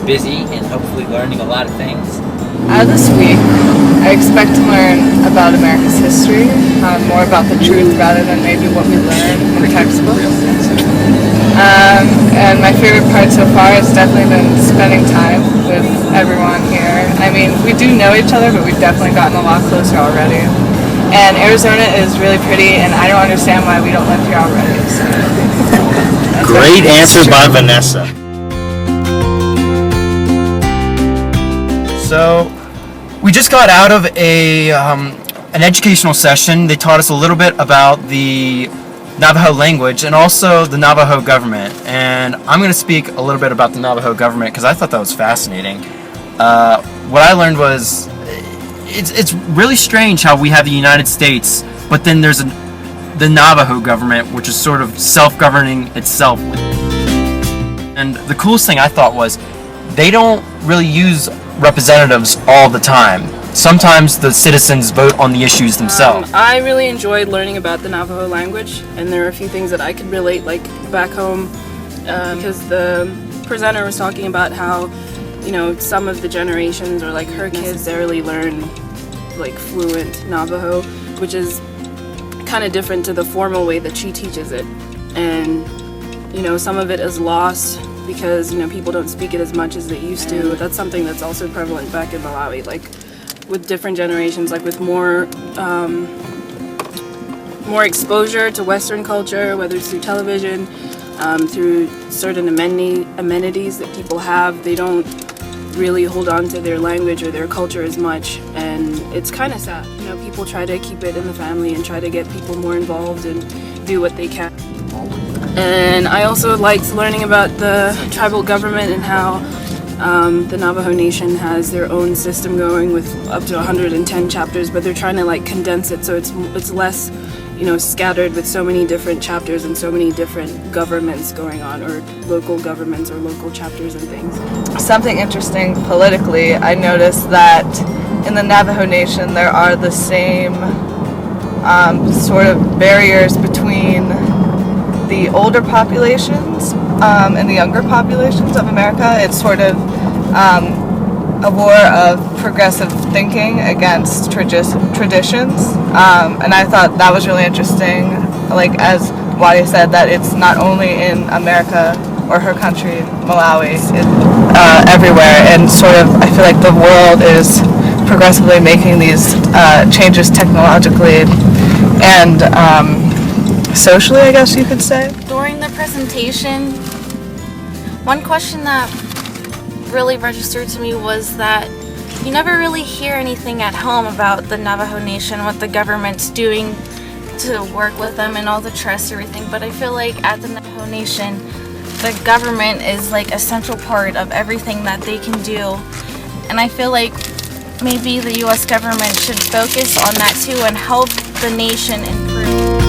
busy and hopefully learning a lot of things. This week, I expect to learn about America's history, more about the truth rather than maybe what we learn in textbooks. And my favorite part so far has definitely been spending time with everyone here. I mean, we do know each other, but we've definitely gotten a lot closer already. And Arizona is really pretty, and I don't understand why we don't live here already. So. Great answer by Vanessa. So, we just got out of an educational session. They taught us a little bit about the Navajo language and also the Navajo government. And I'm going to speak a little bit about the Navajo government because I thought that was fascinating. What I learned was it's really strange how we have the United States, but then there's the Navajo government, which is sort of self-governing itself. And the coolest thing I thought was they don't really use representatives all the time. Sometimes the citizens vote on the issues themselves. I really enjoyed learning about the Navajo language, and there are a few things that I could relate, like back home, because the presenter was talking about how, you know, some of the generations or like her kids necessarily learn like fluent Navajo, which is kind of different to the formal way that she teaches it. And, you know, some of it is lost because, you know, people don't speak it as much as they used to. That's something that's also prevalent back in Malawi, like with different generations, like with more exposure to Western culture, whether it's through television, through certain amenities that people have. They don't really hold on to their language or their culture as much, and it's kind of sad. You know, people try to keep it in the family and try to get people more involved and do what they can. And I also liked learning about the tribal government and how the Navajo Nation has their own system going with up to 110 chapters, but they're trying to like condense it so it's less, you know, scattered with so many different chapters and so many different governments going on, or local governments or local chapters and things. Something interesting politically, I noticed that in the Navajo Nation there are the same sort of barriers between the older populations and the younger populations of America. It's sort of a war of progressive thinking against traditions, and I thought that was really interesting. Like as Wadi said, that it's not only in America or her country, Malawi, it's everywhere, and sort of I feel like the world is progressively making these changes technologically and socially, I guess you could say. During the presentation, one question that really registered to me was that you never really hear anything at home about the Navajo Nation, what the government's doing to work with them and all the trust, everything. But I feel like at the Navajo Nation, the government is like a central part of everything that they can do. And I feel like maybe the U.S. government should focus on that too and help the nation improve.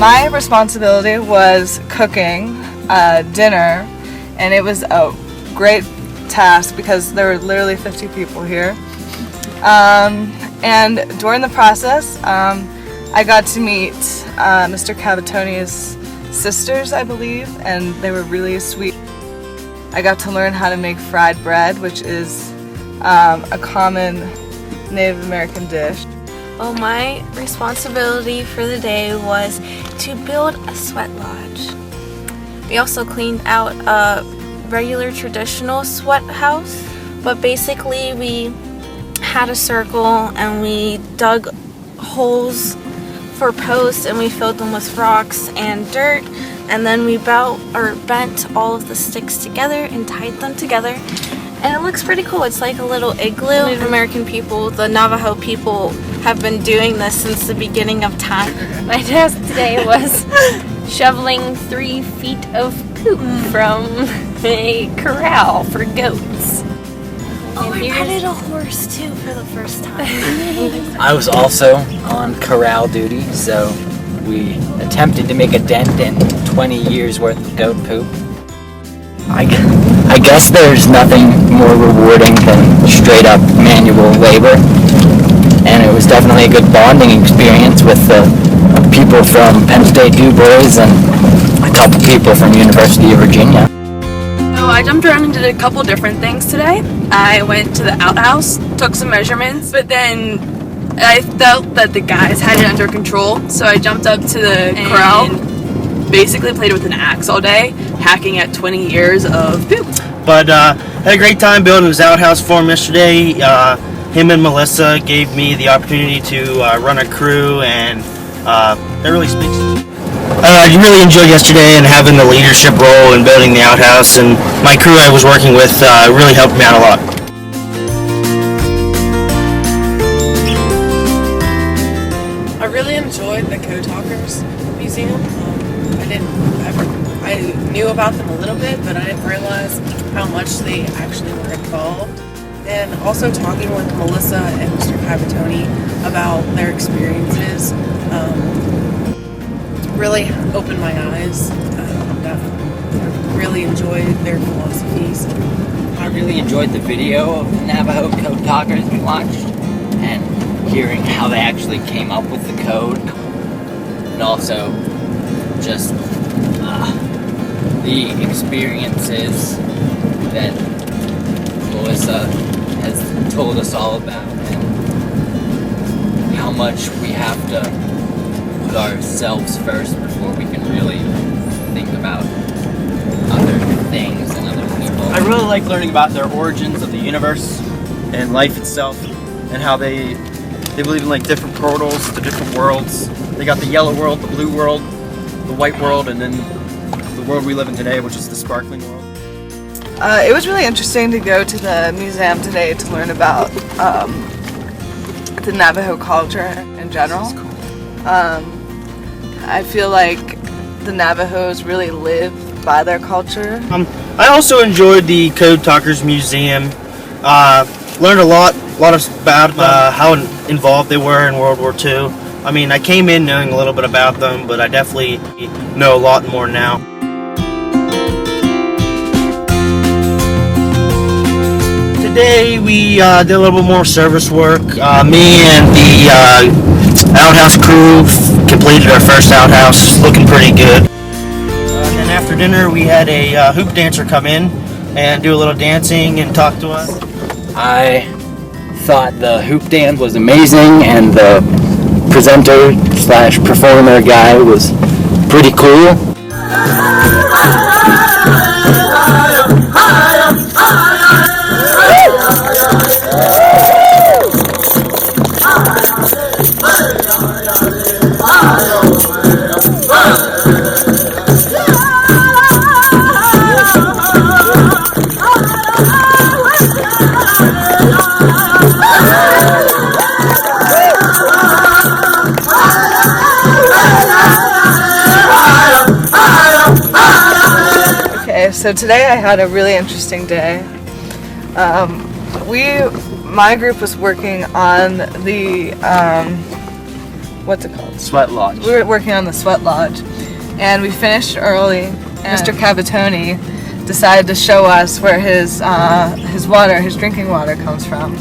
My responsibility was cooking dinner, and it was a great task because there were literally 50 people here. And during the process, I got to meet Mr. Cavatoni's sisters, I believe, and they were really sweet. I got to learn how to make fried bread, which is a common Native American dish. Well, my responsibility for the day was to build a sweat lodge. We also cleaned out a regular traditional sweat house, but basically we had a circle and we dug holes for posts and we filled them with rocks and dirt, and then we bent all of the sticks together and tied them together, and it looks pretty cool. It's like a little igloo. Native American people, the Navajo people, have been doing this since the beginning of time. My task today was shoveling 3 feet of poop from a corral for goats. Oh, I petted a horse too for the first time. I was also on corral duty, so we attempted to make a dent in 20 years worth of goat poop. I guess there's nothing more rewarding than straight up manual labor, and it was definitely a good bonding experience with the people from Penn State Du Bois and a couple people from University of Virginia. So I jumped around and did a couple different things today. I went to the outhouse, took some measurements, but then I felt that the guys had it under control, so I jumped up to the corral and basically played with an axe all day, hacking at 20 years of poop. But had a great time building his outhouse for him yesterday. Him and Melissa gave me the opportunity to run a crew, and that really speaks to me. I really enjoyed yesterday and having the leadership role in building the outhouse, and my crew I was working with really helped me out a lot. I really enjoyed the Code Talkers Museum. I knew about them a little bit, but I didn't realize how much they actually were involved. And also talking with Melissa and Mr. Cavatoni about their experiences really opened my eyes. I really enjoyed their philosophies. I really enjoyed the video of the Navajo Code Talkers we watched, and hearing how they actually came up with the code, and also just the experiences that Melissa has told us all about, and how much we have to put ourselves first before we can really think about other things and other people. I really like learning about their origins of the universe and life itself, and how they believe in like different portals to different worlds. They got the yellow world, the blue world, the white world, and then the world we live in today, which is the sparkling world. It was really interesting to go to the museum today to learn about the Navajo culture in general. I feel like the Navajos really live by their culture. I also enjoyed the Code Talkers Museum. Learned a lot about how involved they were in World War II. I mean, I came in knowing a little bit about them, but I definitely know a lot more now. Today we did a little bit more service work. Me and the outhouse crew completed our first outhouse, looking pretty good. And then after dinner we had a hoop dancer come in and do a little dancing and talk to us. I thought the hoop dance was amazing, and the presenter slash performer guy was pretty cool. So today I had a really interesting day. My group was working on the, what's it called? Sweat lodge. We were working on the sweat lodge, and we finished early. And Mr. Cavatoni decided to show us where his drinking water comes from.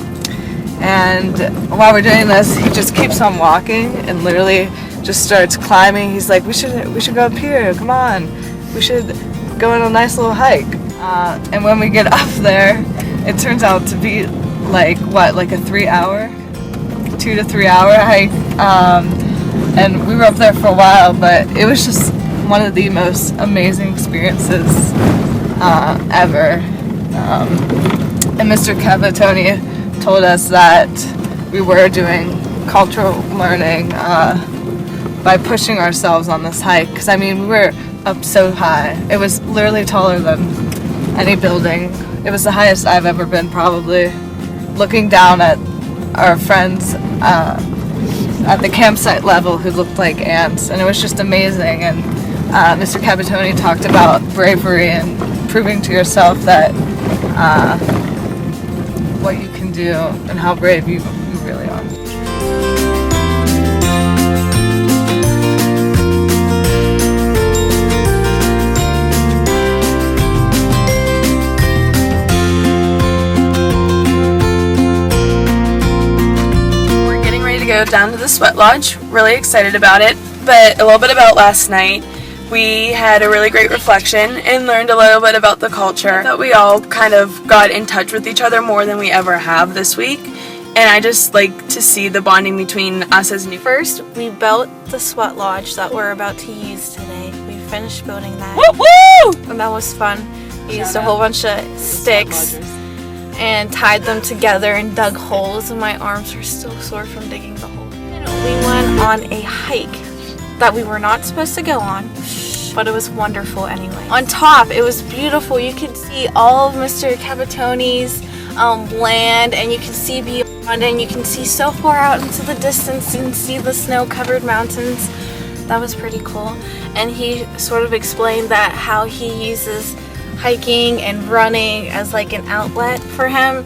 And while we're doing this, he just keeps on walking and literally just starts climbing. He's like, we should go up here, come on. We should go on a nice little hike. And when we get up there, it turns out to be like a 2 to 3 hour hike. And we were up there for a while, but it was just one of the most amazing experiences ever. And Mr. Cavatoni told us that we were doing cultural learning by pushing ourselves on this hike. Because I mean, we were up so high. It was literally taller than any building. It was the highest I've ever been, probably. Looking down at our friends at the campsite level who looked like ants, and it was just amazing. And Mr. Cavatoni talked about bravery and proving to yourself that what you can do and how brave you really are. We're getting ready to go down to the sweat lodge. Really excited about it. But a little bit about last night. We had a really great reflection and learned a little bit about the culture. I thought we all kind of got in touch with each other more than we ever have this week. And I just like to see the bonding between us as new. First, we built the sweat lodge that we're about to use today. We finished building that. Woo! And that was fun. We used a whole bunch of sticks and tied them together and dug holes, and my arms were still sore from digging the hole. We went on a hike that we were not supposed to go on, but it was wonderful anyway. On top, it was beautiful. You could see all of Mr. Capitone's land, and you can see beyond, and you can see so far out into the distance and see the snow-covered mountains. That was pretty cool. And he sort of explained that how he uses hiking and running as like an outlet for him,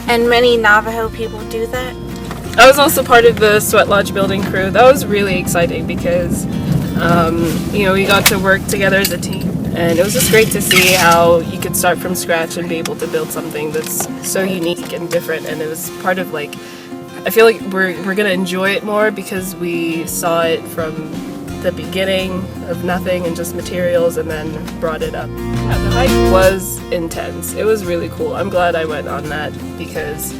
and many Navajo people do that. I was also part of the sweat lodge building crew. That was really exciting because, we got to work together as a team. And it was just great to see how you could start from scratch and be able to build something that's so unique and different. And it was part of I feel like we're going to enjoy it more because we saw it from the beginning of nothing and just materials and then brought it up. Yeah, the hike was intense. It was really cool. I'm glad I went on that because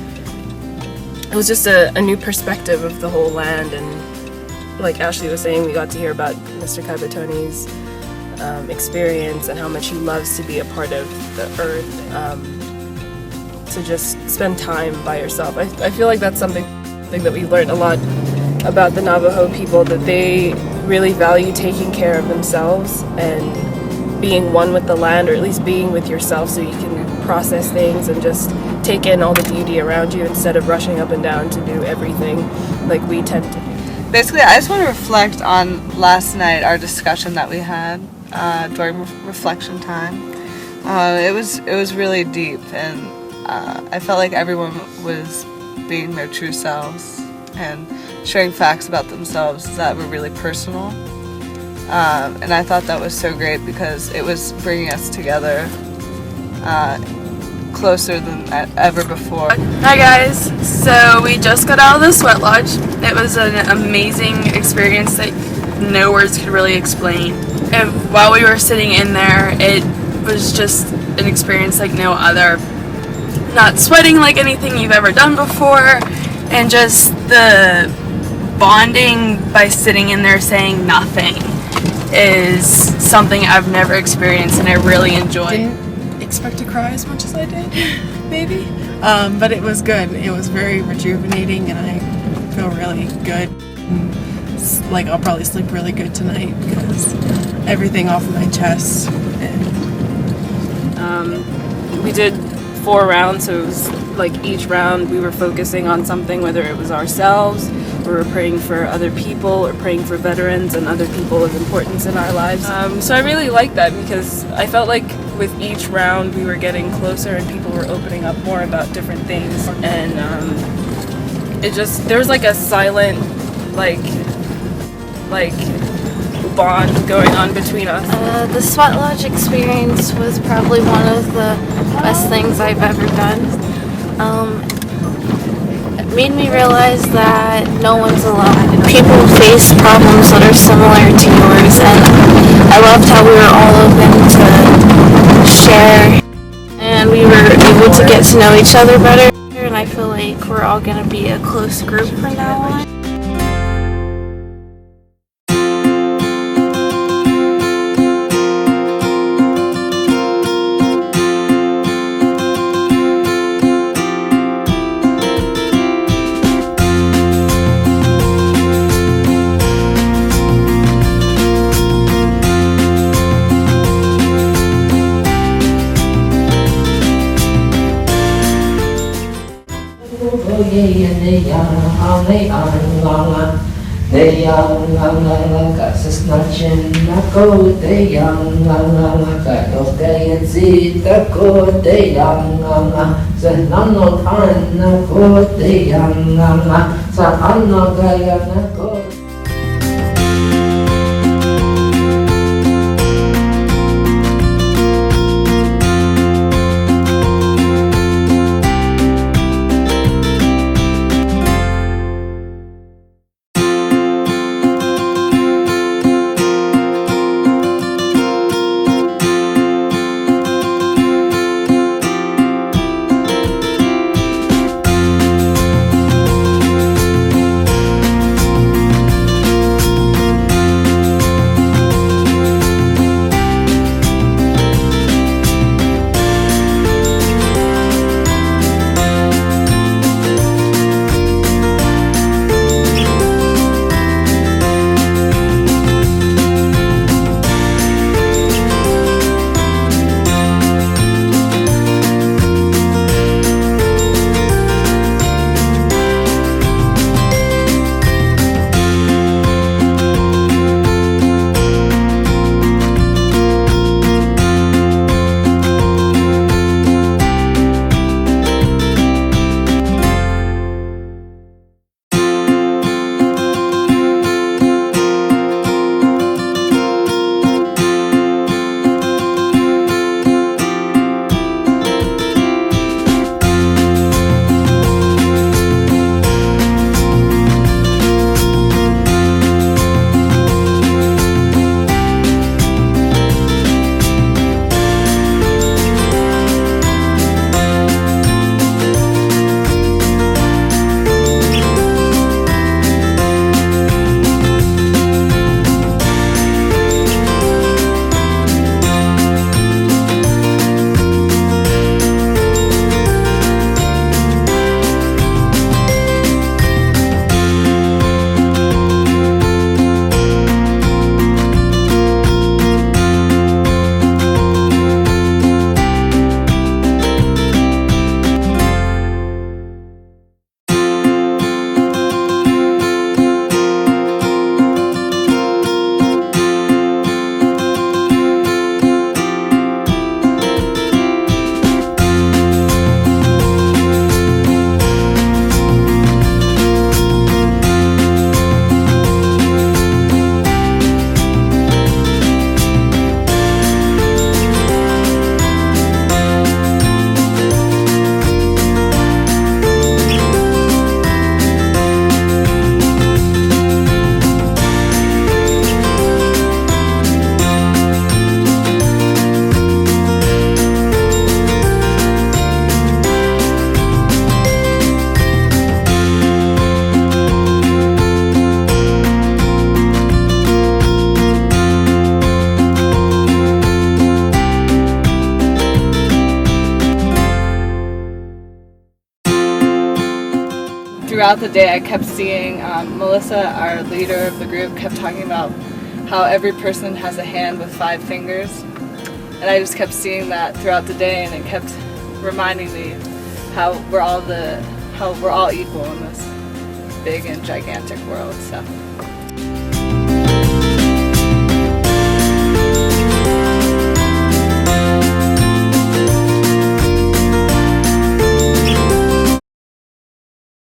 it was just a new perspective of the whole land, and like Ashley was saying, we got to hear about Mr. Capitone's experience and how much he loves to be a part of the earth, to just spend time by yourself. I feel like that's something that we learned a lot about the Navajo people, that they really value taking care of themselves and being one with the land, or at least being with yourself so you can process things and just take in all the beauty around you instead of rushing up and down to do everything like we tend to do. Basically, I just want to reflect on last night, our discussion that we had during reflection time. It was really deep, and I felt like everyone was being their true selves and sharing facts about themselves that were really personal. And I thought that was so great because it was bringing us together closer than ever before. Hi guys, so we just got out of the sweat lodge. It was an amazing experience that no words could really explain. And while we were sitting in there, it was just an experience like no other. Not sweating like anything you've ever done before, and just the bonding by sitting in there saying nothing is something I've never experienced, and I really enjoy. Didn't expect to cry as much as I did, maybe, but it was good. It was very rejuvenating, and I feel really good. Like I'll probably sleep really good tonight because everything off of my chest. We did 4 rounds, so it was like each round we were focusing on something, whether it was ourselves, or we were praying for other people, or praying for veterans and other people of importance in our lives. So I really liked that because I felt like with each round we were getting closer and people were opening up more about different things, and there was like a silent like bond going on between us. The sweat lodge experience was probably one of the best things I've ever done. It made me realize that no one's alone. People face problems that are similar to yours, and I loved how we were all open to share, and we were able to get to know each other better, and I feel like we're all going to be a close group from now on. sita ko te yang sa nano kana ko te yang sa ano gaya na ko. throughout the day I kept seeing Melissa, our leader of the group, kept talking about how every person has a hand with 5 fingers. And I just kept seeing that throughout the day, and it kept reminding me how we're all equal in this big and gigantic world. So